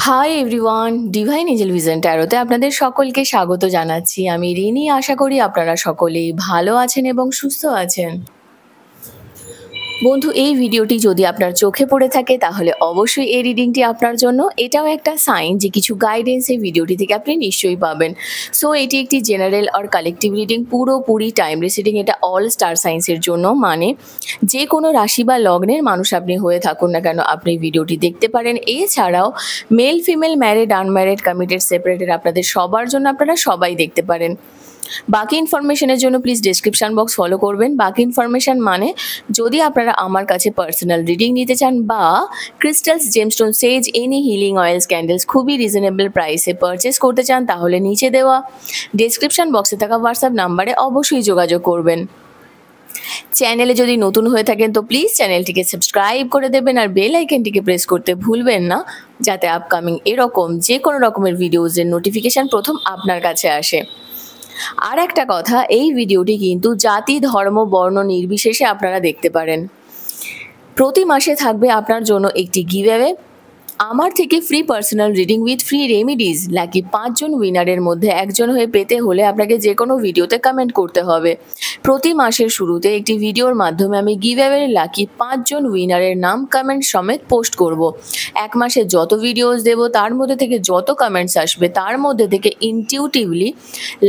High everyone, divine angel vision ট্যারোতে আপনাদের সকলকে স্বাগত জানাচ্ছি। আমি রিনি। আশা করি আপনারা সকলেই ভালো আছেন এবং সুস্থ আছেন। বন্ধু, এই ভিডিওটি যদি আপনার চোখে পড়ে থাকে তাহলে অবশ্যই এই রিডিংটি আপনার জন্য। এটাও একটা সাইন যে কিছু গাইডেন্স এই ভিডিওটি থেকে আপনি নিশ্চয়ই পাবেন। সো এটি একটি জেনারেল আর কালেকটিভ রিডিং, পুরোপুরি টাইমলেস রিডিং। এটা অল স্টার সাইন্সের জন্য, মানে যে কোনো রাশি বা লগ্নের মানুষ আপনি হয়ে থাকুন না কেন আপনি ভিডিওটি দেখতে পারেন। এছাড়াও male, female, married, unmarried, committed, separated, আপনাদের সবার জন্য আপনারা সবাই দেখতে পারেন। বাকি ইনফরমেশনের জন্য প্লিজ ডেসক্রিপশন বক্স ফলো করবেন। বাকি ইনফরমেশন মানে যদি আপনারা আমার কাছে পার্সোনাল রিডিং নিতে চান বা ক্রিস্টালস, জেমস্টোন, সেজ, এনি হিলিং অয়েলস, ক্যান্ডেলস খুবই রিজনেবল প্রাইসে পারচেস করতে চান তাহলে নিচে দেওয়া ডেসক্রিপশন বক্সে থাকা হোয়াটসঅ্যাপ নাম্বারে অবশ্যই যোগাযোগ করবেন। চ্যানেলে যদি নতুন হয়ে থাকেন তো প্লিজ চ্যানেলটিকে সাবস্ক্রাইব করে দেবেন আর বেল আইকনটিকে প্রেস করতে ভুলবেন না, যাতে আপকামিং এরকম যে কোনো রকমের ভিডিওজের নোটিফিকেশান প্রথম আপনার কাছে আসে। আর একটা কথা, এই ভিডিওটি কিন্তু জাতি, ধর্ম, বর্ণ নির্বিশেষে আপনারা দেখতে পারেন। প্রতি মাসে থাকবে আপনার জন্য একটি গিভঅ্যাওয়ে। আমার থেকে free personal reading with free remedies lucky 5 জন উইনারের মধ্যে একজন হয়ে পেতে হলে আপনাকে যে কোনো ভিডিওতে কমেন্ট করতে হবে। প্রতি মাসের শুরুতে একটি ভিডিওর মাধ্যমে আমি গিভঅ্যাওয়ের লাকি 5 জন উইনারের নাম কমেন্ট সমেত পোস্ট করব। এক মাসে যত ভিডিওস দেব তার মধ্যে থেকে যত কমেন্টস আসবে তার মধ্যে থেকে ইনটিউটিভলি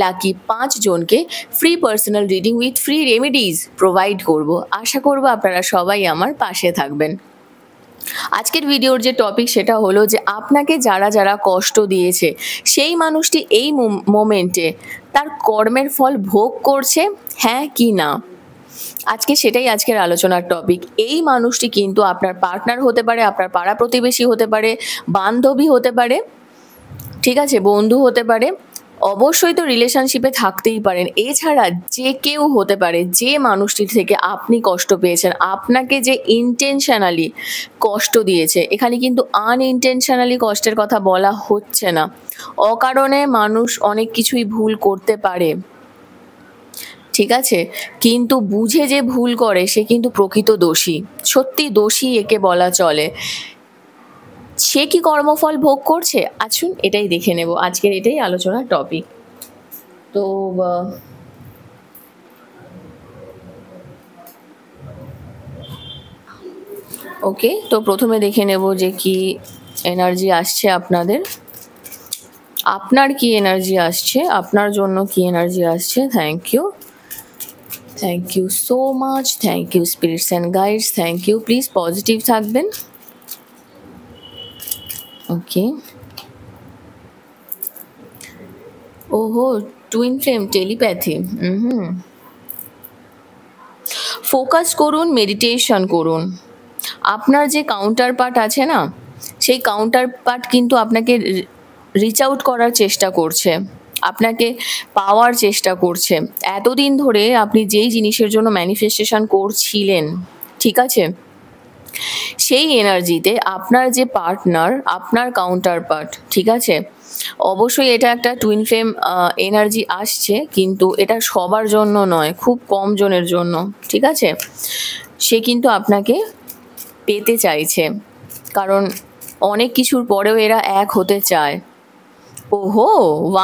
লাকি 5 জনকে free personal reading with free remedies provide করব। আশা করব আপনারা সবাই আমার পাশে থাকবেন। আজকের ভিডিওর যে টপিক সেটা হলো যে আপনাকে যারা যারা কষ্ট দিয়েছে সেই মানুষটি এই মোমেন্টে তার কর্মের ফল ভোগ করছে, হ্যাঁ কি না। আজকের আলোচনার টপিক। এই মানুষটি কিন্তু আপনার পার্টনার হতে পারে, আপনার পাড়া প্রতিবেশী হতে পারে, বান্ধবী হতে পারে, ঠিক আছে, বন্ধু হতে পারে, অবশ্যই তো রিলেশনশিপে থাকতেই পারেন। এছাড়া যে কেউ হতে পারে যে মানুষটির থেকে আপনি কষ্ট পেয়েছেন, আপনাকে যে ইন্টেনশনালি কষ্ট দিয়েছে। এখানে কিন্তু আনইনটেনশনালি কষ্টের কথা বলা হচ্ছে না। অকারণে মানুষ অনেক কিছুই ভুল করতে পারে, ঠিক আছে, কিন্তু বুঝে যে ভুল করে সে কিন্তু প্রকৃত দোষী, সত্যি দোষী একে বলা চলে। সে কি কর্মফল ভোগ করছে, আসুন এটাই দেখে নেব। আজকের এটাই আলোচনার টপিক। তো ওকে, তো প্রথমে দেখে নেব যে কি এনার্জি আসছে আপনাদের, আপনার কি এনার্জি আসছে, আপনার জন্য কি এনার্জি আসছে। Thank you so much, thank you spirits and guides, thank you. Please positive থাকবেন। ওকে, ওহো, টুইন ফ্লেম, টেলিপ্যাথি। ফোকাস করুন, মেডিটেশন করুন। আপনার যে কাউন্টার পার্ট আছে না, সেই কাউন্টার পার্ট কিন্তু আপনাকে রিচ আউট করার চেষ্টা করছে, আপনাকে পাওয়ার চেষ্টা করছে। এতদিন ধরে আপনি যেই জিনিসের জন্য ম্যানিফেস্টেশন করছিলেন, ঠিক আছে, সেই এনার্জিতে আপনার যে পার্টনার, আপনার কাউন্টার পার্ট, ঠিক আছে, অবশ্যই এটা একটা টুইন ফ্লেম এনার্জি আসছে, কিন্তু এটা সবার জন্য নয়, খুব কম জনের জন্য, ঠিক আছে। সে কিন্তু আপনাকে পেতে চাইছে, কারণ অনেক কিছুর পরেও এরা এক হতে চায়। ওহো,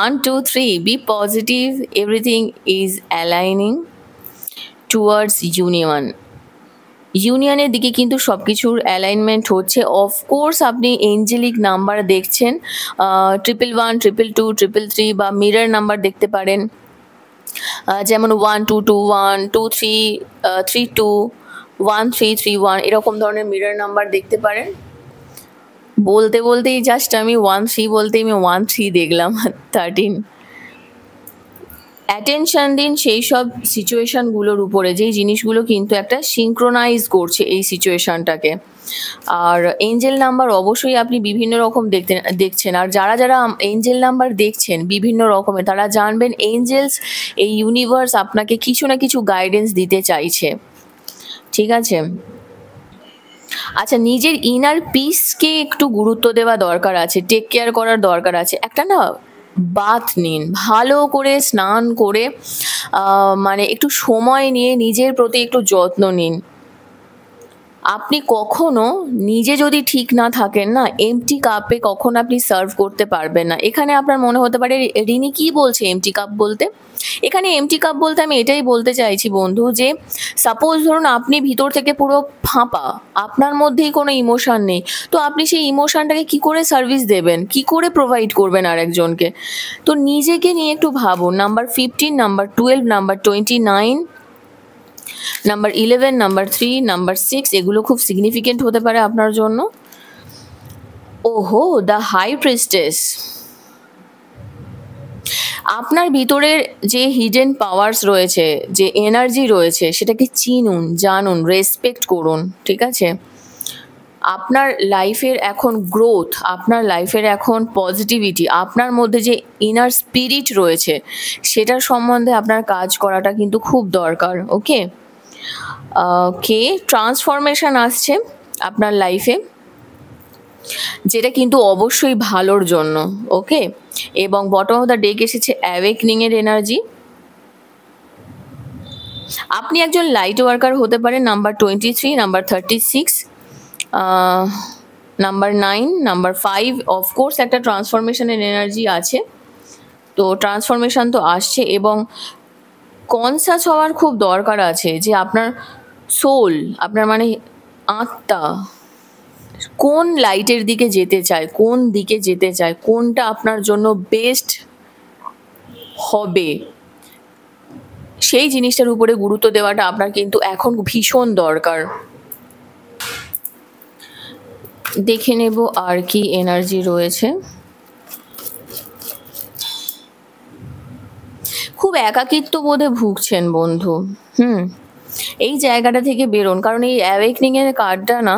1 2 3, be positive, everything is aligning towards ইউনিয়নের দিকে কিন্তু সব কিছুর অ্যালাইনমেন্ট হচ্ছে। অফকোর্স আপনি এঞ্জেলিক নাম্বার দেখছেন, 111, 222, 333 বা মিরর নাম্বার দেখতে পারেন, যেমন 1221, 2332, 1331, এরকম ধরনের মিরর নাম্বার দেখতে পারেন। বলতে বলতেই জাস্ট আমি 13 বলতেই আমি 13 দেখলাম, 13। অ্যাটেনশন দিন সেই সব সিচুয়েশানগুলোর উপরে যেই জিনিসগুলো কিন্তু একটা সিঙ্ক্রোনাইজ করছে এই সিচুয়েশানটাকে। আর এঞ্জেল নাম্বার অবশ্যই আপনি বিভিন্ন রকম দেখছেন, আর যারা যারা এঞ্জেল নাম্বার দেখছেন বিভিন্ন রকমের, তারা জানবেন এঞ্জেলস, এই ইউনিভার্স আপনাকে কিছু না কিছু গাইডেন্স দিতে চাইছে, ঠিক আছে। আচ্ছা, নিজের ইনার পিসকে একটু গুরুত্ব দেওয়া দরকার আছে, টেক কেয়ার করার দরকার আছে। একটা না বাথ নিন, ভালো করে স্নান করে, মানে একটু সময় নিয়ে নিজের প্রতি একটু যত্ন নিন। আপনি কখনো নিজে যদি ঠিক না থাকেন না, এমটি কাপে কখনো আপনি সার্ভ করতে পারবেন না। এখানে আপনার মনে হতে পারে রিনি কি বলছে এমটি কাপ বলতে? এখানে এমটি কাপ বলতে আমি এটাই বলতে চাইছি বন্ধু, যে সাপোজ ধরুন আপনি ভিতর থেকে পুরো ফাঁপা, আপনার মধ্যেই কোনো ইমোশন নেই, তো আপনি সেই ইমোশনটাকে কি করে সার্ভিস দেবেন, কি করে প্রোভাইড করবেন আরেকজনকে? তো নিজেকে নিয়ে একটু ভাবুন। Number 15, number 12, number 29, number 11, number 3, number 6, এগুলো খুব সিগনিফিকেন্ট হতে পারে আপনার জন্য। ওহো, দ্য হাই প্রিস্টেস। আপনার ভিতরের যে হিডেন পাওয়ার্স রয়েছে, যে এনার্জি রয়েছে, সেটাকে চিনুন, জানুন, রেসপেক্ট করুন, ঠিক আছে? আপনার লাইফের এখন গ্রোথ, আপনার লাইফের এখন পজিটিভিটি, আপনার মধ্যে যে ইনার স্পিরিট রয়েছে, সেটার সম্বন্ধে আপনার কাজ করাটা কিন্তু খুব দরকার। ওকে, ট্রান্সফরমেশন আসছে আপনার লাইফে, যেটা কিন্তু অবশ্যই ভালোর জন্য। ওকে, এবং বটম অফ দ্য ডেক এসেছে অ্যাওয়েকনিং এর এনার্জি। আপনি একজন লাইট ওয়ার্কার হতে পারেন। Number 23, number 36, number 9, number 5, of course একটা ট্রান্সফরমেশনের এনার্জি আছে। তো ট্রান্সফরমেশন তো আসছে, এবং কনসাস হওয়ার খুব দরকার আছে যে আপনার সোল, আপনার মানে আত্মা কোন লাইটের দিকে যেতে চায়, কোন দিকে যেতে চায়, কোনটা আপনার জন্য বেস্ট হবে, সেই জিনিসটার উপরে গুরুত্ব দেওয়াটা আপনার কিন্তু এখন ভীষণ দরকার। দেখে নেব আর কি এনার্জি রয়েছে। খুব একাকিত্ব বোধে ভুগছেন বন্ধু। এই জায়গাটা থেকে বেরোন, কারণ এই অ্যাওয়েকনিং এর কার্ডটা না,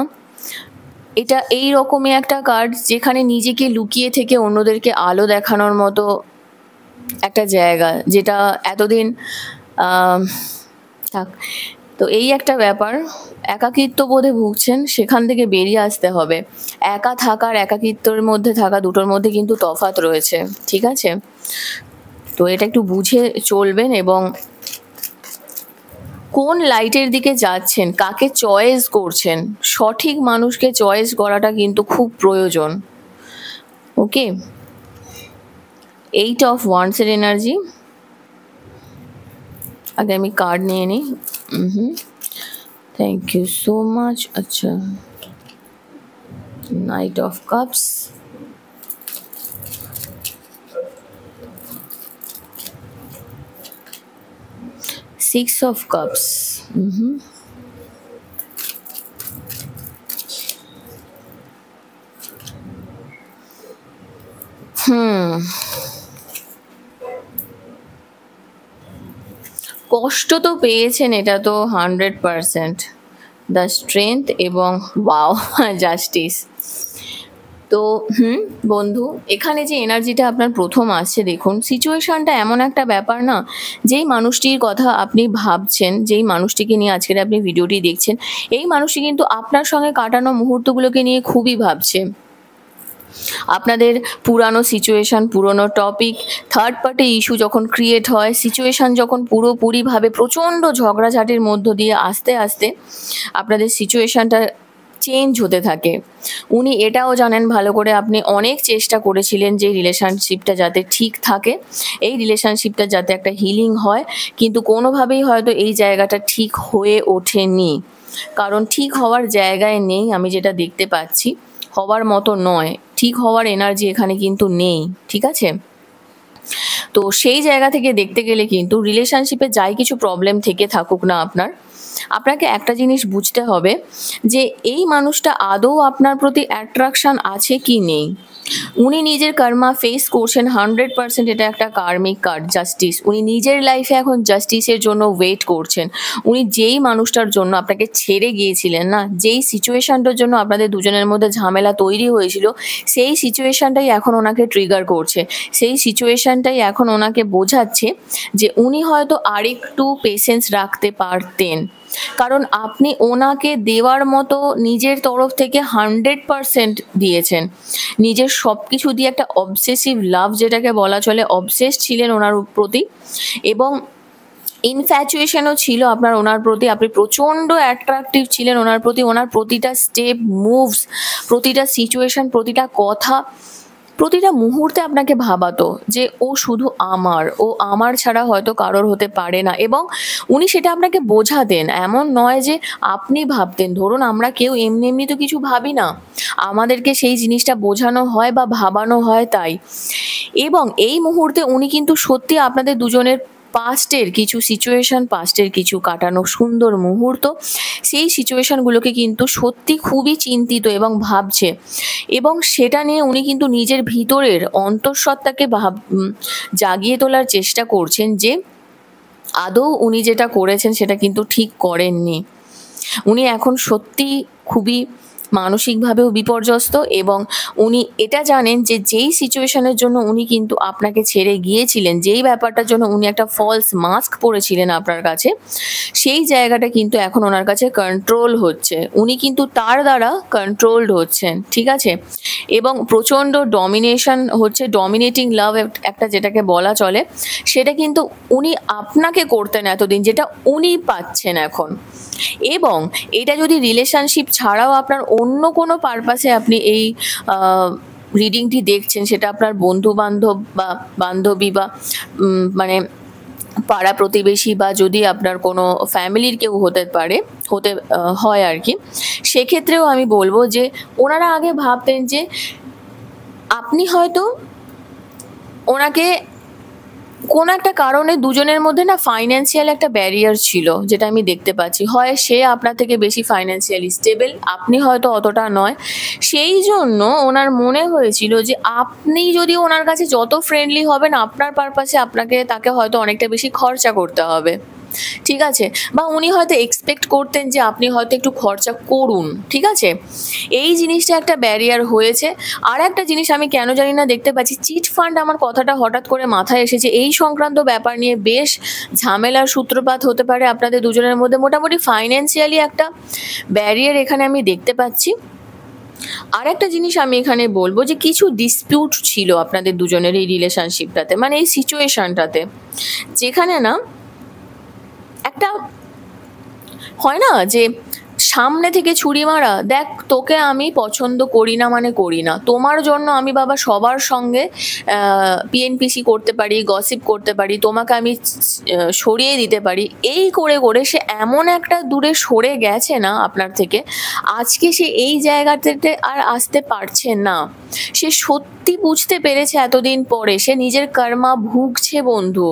এটা এই রকমই একটা কার্ড যেখানে নিজেকে লুকিয়ে থেকে অন্যদেরকে আলো দেখানোর মতো একটা জায়গা, যেটা এতদিন থাক। তো এই একটা ব্যাপার, একাকিত্ব বোধে ভুগছেন, সেখান থেকে বেরিয়ে আসতে হবে। একা থাকার একাকিত্বের মধ্যে থাকা, দুটোর মধ্যে কিন্তু তফাৎ রয়েছে, ঠিক আছে? তো এটা একটু বুঝে চলবেন, এবং কোন লাইটের দিকে যাচ্ছেন, কাকে চয়েস করছেন, সঠিক মানুষকে চয়েস করাটা কিন্তু খুব প্রয়োজন। ওকে, 8 অফ ওয়ান্ডসের এনার্জি। আগে আমি কার্ড নিয়ে নিই। Thank you so much. আচ্ছা, knight of cups, six of cups, কষ্ট তো পেয়েছেন, এটা তো 100%। দ্য স্ট্রেংথ এবং ওয়াও, জাস্টিস। তো বন্ধু, এখানে যে এনার্জিটা আপনার প্রথম আসছে, দেখুন সিচুয়েশনটা এমন একটা ব্যাপার না, যেই মানুষটির কথা আপনি ভাবছেন, যেই মানুষটিকে নিয়ে আজকের আপনি ভিডিওটি দেখছেন, এই মানুষটি কিন্তু আপনার সঙ্গে কাটানো মুহূর্তগুলোকে নিয়ে খুবই ভাবছে। আপনাদের পুরানো সিচুয়েশান, পুরনো টপিক, থার্ড পার্টি ইস্যু যখন ক্রিয়েট হয়, সিচুয়েশান যখন পুরোপুরিভাবে প্রচণ্ড ঝগড়াঝাটির মধ্য দিয়ে আস্তে আস্তে আপনাদের সিচুয়েশানটা চেঞ্জ হতে থাকে। উনি এটাও জানেন ভালো করে, আপনি অনেক চেষ্টা করেছিলেন যে রিলেশনশিপটা যাতে ঠিক থাকে, এই রিলেশনশিপটা যাতে একটা হিলিং হয়, কিন্তু কোনোভাবেই হয়তো এই জায়গাটা ঠিক হয়ে ওঠেনি। কারণ ঠিক হওয়ার জায়গায় নেই, আমি যেটা দেখতে পাচ্ছি, হওয়ার মতো নয়, ঠিক হওয়ার এনার্জি এখানে কিন্তু নেই, ঠিক আছে? তো সেই জায়গা থেকে দেখতে গেলে কিন্তু রিলেশনশিপে যাই কিছু প্রবলেম থেকে থাকুক না আপনাকে একটা জিনিস বুঝতে হবে, যে এই মানুষটা আদৌ আপনার প্রতি অ্যাট্রাকশন আছে কি নেই। উনি নিজের কর্মা ফেস করছেন 100%, এটা একটা কার্মিক কার্ড, জাস্টিস। উনি নিজের লাইফে এখন জাস্টিসের জন্য ওয়েট করছেন। উনি যেই মানুষটার জন্য আপনাকে ছেড়ে গিয়েছিলেন না, যেই সিচুয়েশানটার জন্য আপনাদের দুজনের মধ্যে ঝামেলা তৈরি হয়েছিল, সেই সিচুয়েশানটাই এখন ওনাকে ট্রিগার করছে, সেই সিচুয়েশানটাই এখন ওনাকে বোঝাচ্ছে যে উনি হয়তো আরেকটু পেশেন্স রাখতে পারতেন, কারণ আপনি ওনাকে দেওয়ার মতো নিজের তরফ থেকে 100% দিয়েছেন। নিজের সব কিছু দিয়ে একটা অবসেসিভ লাভ, যেটাকে বলা চলে, অবসেস ছিলেন ওনার প্রতি, এবং ইনফ্যাচুয়েশনও ছিল আপনার ওনার প্রতি, আপনি প্রচণ্ড অ্যাট্রাকটিভ ছিলেন ওনার প্রতি। ওনার প্রতিটা স্টেপ, মুভস, প্রতিটা সিচুয়েশন, প্রতিটা কথা, প্রতিটা মুহূর্তে আপনাকে ভাবাতো যে ও শুধু আমার, ও আমার ছাড়া হয়তো কারোর হতে পারে না। এবং উনি সেটা আপনাকে বোঝাতেন, এমন নয় যে আপনি ভাবতেন। ধরুন আমরা কেউ এমনি এমনি তো কিছু ভাবি না, আমাদেরকে সেই জিনিসটা বোঝানো হয় বা ভাবানো হয় তাই। এবং এই মুহূর্তে উনি কিন্তু সত্যি আপনাদের দুজনের পাস্টের কিছু সিচুয়েশন, পাস্টের কিছু কাটানো সুন্দর মুহূর্ত, সেই সিচুয়েশনগুলোকে কিন্তু সত্যি খুবই চিন্তিত এবং ভাবছে। এবং সেটা নিয়ে উনি কিন্তু নিজের ভিতরের অন্তঃসত্ত্বাকে জাগিয়ে তোলার চেষ্টা করছেন যে আদৌ উনি যেটা করেছেন সেটা কিন্তু ঠিক করেননি। উনি এখন সত্যি খুবই মানসিকভাবেও বিপর্যস্ত এবং উনি এটা জানেন যে যেই সিচুয়েশনের জন্য উনি কিন্তু আপনাকে ছেড়ে গিয়েছিলেন, যেই ব্যাপারটার জন্য উনি একটা ফলস মাস্ক পরেছিলেন আপনার কাছে, সেই জায়গাটা কিন্তু এখন ওনার কাছে কন্ট্রোল হচ্ছে। উনি কিন্তু তার দ্বারা কন্ট্রোলড হচ্ছেন, ঠিক আছে? এবং প্রচণ্ড ডমিনেশন হচ্ছে, ডমিনেটিং লাভ একটা যেটাকে বলা চলে, সেটা কিন্তু উনি আপনাকে করতেন এতদিন, যেটা উনি পাচ্ছেন এখন। এবং এটা যদি রিলেশনশিপ ছাড়াও আপনার অন্য কোনো পারপাসে আপনি এই রিডিংটি দেখছেন, সেটা আপনার বন্ধু বান্ধব বা বান্ধবী বা মানে পাড়া প্রতিবেশী বা যদি আপনার কোনো ফ্যামিলির কেউ হতে হয় আর কি, সেক্ষেত্রেও আমি বলবো যে ওনারা আগে ভাবতেন যে আপনি হয়তো ওনাকে কোনো একটা কারণে, দুজনের মধ্যে না ফাইন্যান্সিয়াল একটা ব্যারিয়ার ছিল, যেটা আমি দেখতে পাচ্ছি। হয় সে আপনার থেকে বেশি ফাইন্যান্সিয়ালি স্টেবল, আপনি হয়তো অতটা নয়। সেই জন্য ওনার মনে হয়েছিল যে আপনি যদি ওনার কাছে যত ফ্রেন্ডলি হবেন, আপনার পারপাসে তাকে হয়তো অনেকটা বেশি খরচা করতে হবে, ঠিক আছে? বা উনি হয়তো এক্সপেক্ট করতেন যে আপনি হয়তো একটু খরচা করুন, ঠিক আছে? এই জিনিসটা একটা ব্যারিয়ার হয়েছে। আর একটা জিনিস আমি কেন জানি না দেখতে পাচ্ছি, চিট ফান্ড, আমার কথাটা হঠাৎ করে মাথায় এসেছে। এই সংক্রান্ত ব্যাপার নিয়ে বেশ ঝামেলার সূত্রপাত হতে পারে আপনাদের দুজনের মধ্যে। মোটামুটি ফাইন্যান্সিয়ালি একটা ব্যারিয়ার এখানে আমি দেখতে পাচ্ছি। আর একটা জিনিস আমি এখানে বলবো যে কিছু ডিসপিউট ছিল আপনাদের দুজনের এই রিলেশনশিপটাতে, মানে এই সিচুয়েশনটাতে, যেখানে না একটা হয় না যে সামনে থেকে ছুরি মারা, দেখ তোকে আমি পছন্দ করি না মানে করি না, তোমার জন্য আমি বাবা সবার সঙ্গে পিএনপিসি করতে পারি, গসিপ করতে পারি, তোমাকে আমি সরিয়ে দিতে পারি। এই করে করে সে এমন একটা দূরে সরে গেছে না আপনার থেকে, আজকে সে এই জায়গাটাতে আর আসতে পারছে না। সে সত্যি বুঝতে পেরেছে এতদিন পরে, সে নিজের কর্মা ভুগছে বন্ধু,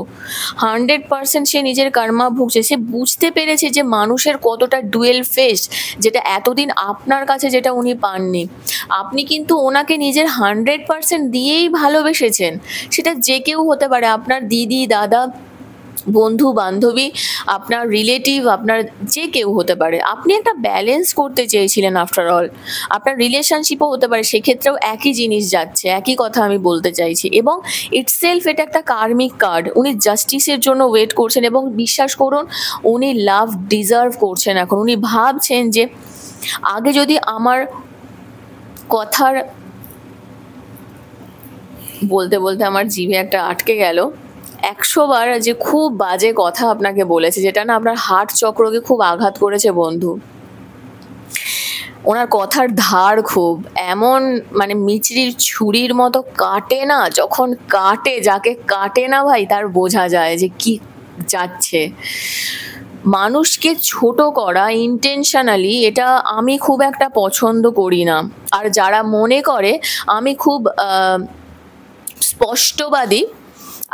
100% সে নিজের কর্মা ভুগছে। সে বুঝতে পেরেছে যে মানুষের কতটা ডুয়েল ফেস, যেটা এতদিন আপনার কাছে যেটা উনি পাননি। আপনি কিন্তু ওনাকে নিজের 100% দিয়েই ভালোবেসেছেন। সেটা যে কেউ হতে পারে, আপনার দিদি, দাদা, বন্ধু বান্ধবী, আপনার রিলেটিভ, আপনার যে কেউ হতে পারে। আপনি একটা ব্যালেন্স করতে চেয়েছিলেন আফটার অল, আপনার রিলেশনশিপও হতে পারে, সেক্ষেত্রেও একই জিনিস যাচ্ছে, একই কথা আমি বলতে চাইছি। এবং ইটসেলফ এটা একটা কার্মিক কার্ড। উনি জাস্টিসের জন্য ওয়েট করছেন এবং বিশ্বাস করুন উনি লাভ ডিজার্ভ করছেন। এখন উনি ভাবছেন যে আগে যদি আমার কথার বলতে বলতে আমার জিভে একটা আটকে গেল, 100 বার যে খুব বাজে কথা আপনাকে বলেছে, যেটা না আপনার হার্ট চক্রকে খুব আঘাত করেছে বন্ধু। ওনার কথার ধার খুব এমন, মানে মিচড়ির ছুরির মতো কাটে না, যখন কাটে, যাকে কাটে না ভাই তার বোঝা যায় যে কি যাচ্ছে। মানুষকে ছোট করা ইন্টেনশনালি, এটা আমি খুব একটা পছন্দ করি না। আর যারা মনে করে আমি খুব স্পষ্টবাদী,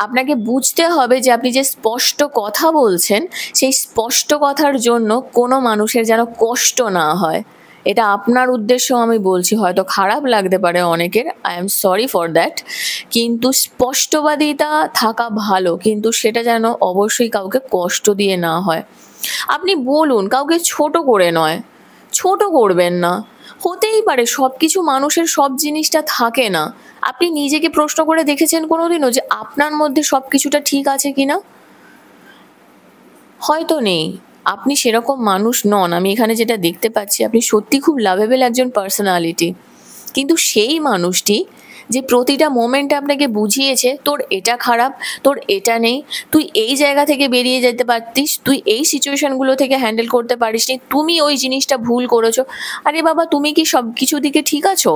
আপনাকে বুঝতে হবে যে আপনি যে স্পষ্ট কথা বলছেন, সেই স্পষ্ট কথার জন্য কোনো মানুষের যেন কষ্ট না হয়। এটা আপনার উদ্দেশ্য আমি বলছি, হয়তো খারাপ লাগতে পারে অনেকের, I am sorry for that. কিন্তু স্পষ্টবাদিতা থাকা ভালো, কিন্তু সেটা যেন অবশ্যই কাউকে কষ্ট দিয়ে না হয়। আপনি বলুন, কাউকে ছোট করে নয়, ছোট করবেন না। হতেই পারে সব কিছু, মানুষের সব জিনিসটা থাকে না। আপনি নিজেকে প্রশ্ন করে দেখেছেন কোনোদিনও যে আপনার মধ্যে সব কিছুটা ঠিক আছে কিনা? হয়তো নেই, আপনি সেরকম মানুষ নন। আমি এখানে যেটা দেখতে পাচ্ছি, আপনি সত্যি খুব লাভেবল একজন পার্সোনালিটি, কিন্তু সেই মানুষটি যে প্রতিটা মোমেন্টে আপনাকে বুঝিয়েছে তোর এটা খারাপ, তোর এটা নেই, তুই এই জায়গা থেকে বেরিয়ে যেতে পারতিস, তুই এই সিচুয়েশনগুলো থেকে হ্যান্ডেল করতে পারিসনি, তুমি ওই জিনিসটা ভুল করেছো। আরে বাবা, তুমি কি সব কিছু দিকে ঠিক আছো?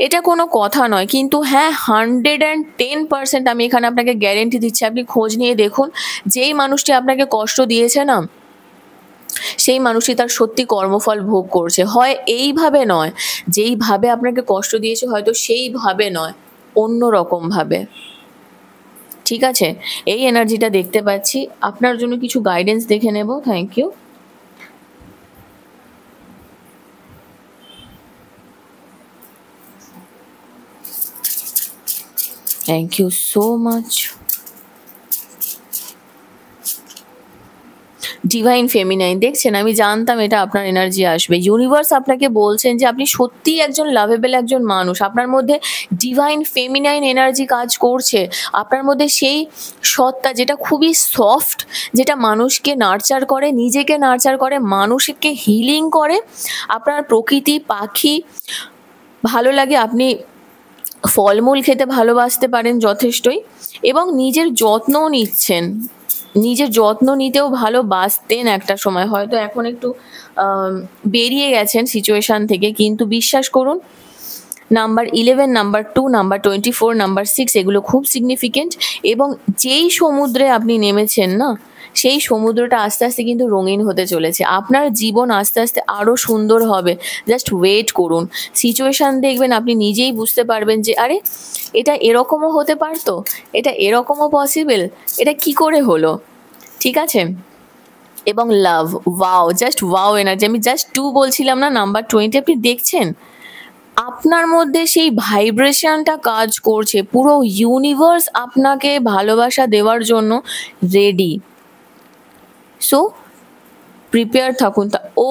এটা কোনো কথা নয়। কিন্তু হ্যাঁ, 110% আমি এখানে আপনাকে গ্যারেন্টি দিচ্ছি, আপনি খোঁজ নিয়ে দেখুন, যেই মানুষটি আপনাকে কষ্ট দিয়েছে না, সেই মানুষটি তার সত্যি কর্মফল ভোগ করছে। হয় এইভাবে নয়, যেইভাবে আপনাকে কষ্ট দিয়েছে হয়তো সেইভাবে নয়, অন্য রকমভাবে। ঠিক আছে, এই এনার্জিটা দেখতে পাচ্ছি। আপনার জন্য কিছু গাইডেন্স দেখে নেব। Thank you. Thank you so much. Divine feminine, দেখছেন আমি জানতাম এটা আপনার এনার্জি আসবে। ইউনিভার্স আপনাকে বলছেন যে আপনি সত্যিই একজন লাভেবল একজন মানুষ। আপনার মধ্যে ডিভাইন ফেমিনাইন এনার্জি কাজ করছে। আপনার মধ্যে সেই সত্তা যেটা খুবই সফট, যেটা মানুষকে নার্চার করে, নিজেকে নার্চার করে, মানুষকে হিলিং করে। আপনার প্রকৃতি, পাখি ভালো লাগে, আপনি ফলমূল খেতে ভালোবাসতে পারেন যথেষ্টই, এবং নিজের যত্নও নিচ্ছেন। নিজের যত্ন নিতেও ভালোবাসতেন একটা সময়, হয়তো এখন একটু বেরিয়ে গেছেন সিচুয়েশান থেকে, কিন্তু বিশ্বাস করুন নাম্বার 11, নাম্বার 2, নাম্বার 24, নাম্বার 6 এগুলো খুব সিগনিফিকেন্ট। এবং যেই সমুদ্রে আপনি নেমেছেন না, সেই সমুদ্রটা আস্তে আস্তে কিন্তু রঙিন হতে চলেছে। আপনার জীবন আস্তে আস্তে আরও সুন্দর হবে। জাস্ট ওয়েট করুন, সিচুয়েশান দেখবেন, আপনি নিজেই বুঝতে পারবেন যে আরে এটা এরকমও হতে পারতো, এটা এরকমও পসিবল, এটা কি করে হলো। ঠিক আছে। এবং লাভ, ওয়াও, জাস্ট ওয়াও এনার্জি। আমি জাস্ট 2 বলছিলাম না, নাম্বার 20 আপনি দেখছেন আপনার মধ্যে সেই ভাইব্রেশনটা কাজ করছে। পুরো ইউনিভার্স আপনাকে ভালোবাসা দেওয়ার জন্য রেডি। সো প্রিপেয়ার থাকুন। ও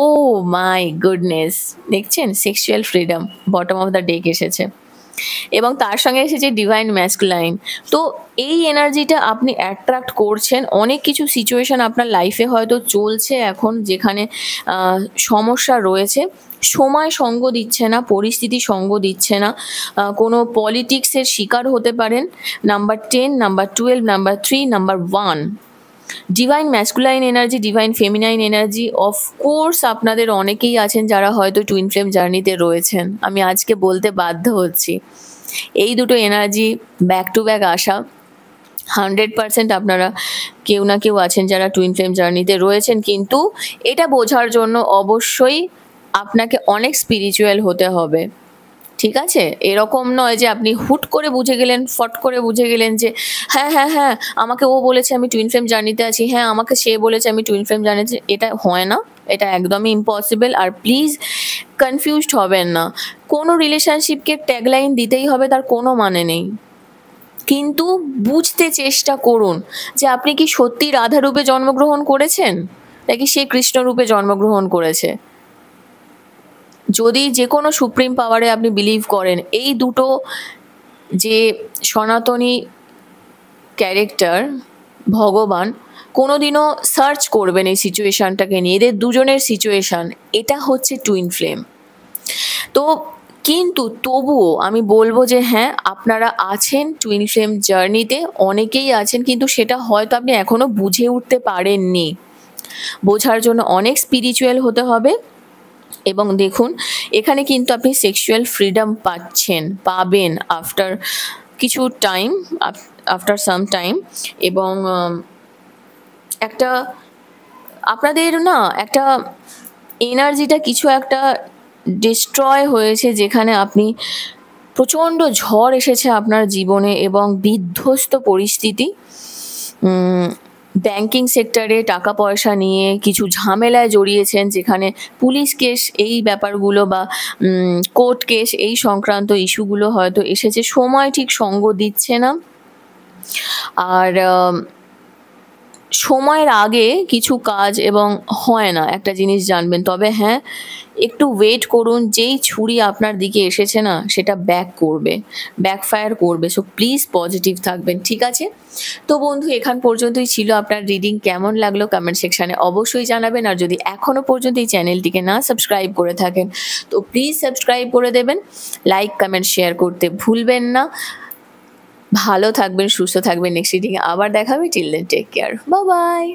মাই গুডনেস, দেখছেন sexual freedom bottom of the deck এসেছে, এবং তার সঙ্গে এসেছে ডিভাইন ম্যাস্কুলাইন। তো এই এনার্জিটা আপনি অ্যাট্রাক্ট করছেন। অনেক কিছু সিচুয়েশান আপনার লাইফে হয়তো চলছে এখন, যেখানে সমস্যা রয়েছে, সময় সঙ্গ দিচ্ছে না, পরিস্থিতি সঙ্গ দিচ্ছে না, কোনো পলিটিক্সের শিকার হতে পারেন। Number 10, number 12, number 3, number 1, divine masculine energy, divine feminine energy. Of course আপনাদের অনেকেই আছেন যারা হয়তো টুইন ফ্লেম জার্নিতে রয়েছেন। আমি আজকে বলতে বাধ্য হচ্ছি, এই দুটো এনার্জি ব্যাক টু ব্যাক আসা, 100% আপনারা কেউ না কেউ আছেন যারা টুইন ফ্লেম জার্নিতে রয়েছেন। কিন্তু এটা বোঝার জন্য অবশ্যই আপনাকে অনেক স্পিরিচুয়াল হতে হবে। ঠিক আছে, এরকম নয় যে আপনি হুট করে বুঝে গেলেন, ফট করে বুঝে গেলেন যে হ্যাঁ হ্যাঁ হ্যাঁ আমাকে ও বলেছে আমি টুইন ফ্লেম জার্নিতে আছি, হ্যাঁ আমাকে সে বলেছে আমি টুইন ফ্লেম জার্নিতে। এটা হয় না, এটা একদমই ইম্পসিবল। আর প্লিজ কনফিউজড হবেন না। কোনো রিলেশনশিপকে ট্যাগলাইন দিতেই হবে তার কোনো মানে নেই, কিন্তু বুঝতে চেষ্টা করুন যে আপনি কি সত্যি রাধা রূপে জন্মগ্রহণ করেছেন নাকি সে কৃষ্ণ রূপে জন্মগ্রহণ করেছে। যদি যে কোনো সুপ্রিম পাওয়ারে আপনি বিলিভ করেন, এই দুটো যে সনাতনী ক্যারেক্টার ভগবান, কোনোদিনও সার্চ করবেন এই সিচুয়েশানটাকে নিয়ে, এদের দুজনের সিচুয়েশান, এটা হচ্ছে টুইন ফ্লেম। তো কিন্তু তবুও আমি বলবো যে হ্যাঁ আপনারা আছেন টুইন ফ্লেম জার্নিতে, অনেকেই আছেন, কিন্তু সেটা হয়তো আপনি এখনও বুঝে উঠতে পারেননি। বোঝার জন্য অনেক স্পিরিচুয়াল হতে হবে। এবং দেখুন এখানে কিন্তু আপনি সেক্সুয়াল ফ্রিডম পাবেন আফটার কিছু টাইম, আফটার সাম টাইম। এবং একটা আপনাদের না একটা এনার্জিটা কিছু একটা ডিস্ট্রয় হয়েছে, যেখানে আপনি প্রচণ্ড ঝড় এসেছে আপনার জীবনে এবং বিধ্বস্ত পরিস্থিতি। ব্যাংকিং সেক্টরে টাকা পয়সা নিয়ে কিছু ঝামেলায় জড়িয়েছেন, যেখানে পুলিশ কেস এই ব্যাপারগুলো বা কোর্ট কেস এই সংক্রান্ত ইস্যুগুলো হয়তো এসেছে। সময় ঠিক সঙ্গ দিচ্ছে না। আর সময়ের আগে কিছু কাজ এবং হয় না, একটা জিনিস জানবেন। তবে হ্যাঁ, একটু ওয়েট করুন, যেই ছুরি আপনার দিকে এসেছে না সেটা ব্যাকফায়ার করবে। সো প্লিজ পজিটিভ থাকবেন, ঠিক আছে? তো বন্ধু, এখান পর্যন্তই ছিল আপনার রিডিং। কেমন লাগলো কমেন্ট সেকশানে অবশ্যই জানাবেন। আর যদি এখনও পর্যন্ত এই চ্যানেলটিকে না সাবস্ক্রাইব করে থাকেন তো প্লিজ সাবস্ক্রাইব করে দেবেন। লাইক কমেন্ট শেয়ার করতে ভুলবেন না। ভালো থাকবেন, সুস্থ থাকবেন। নেক্সট রিডিংয়ে আবার দেখা হবে। Till then take care, bye by.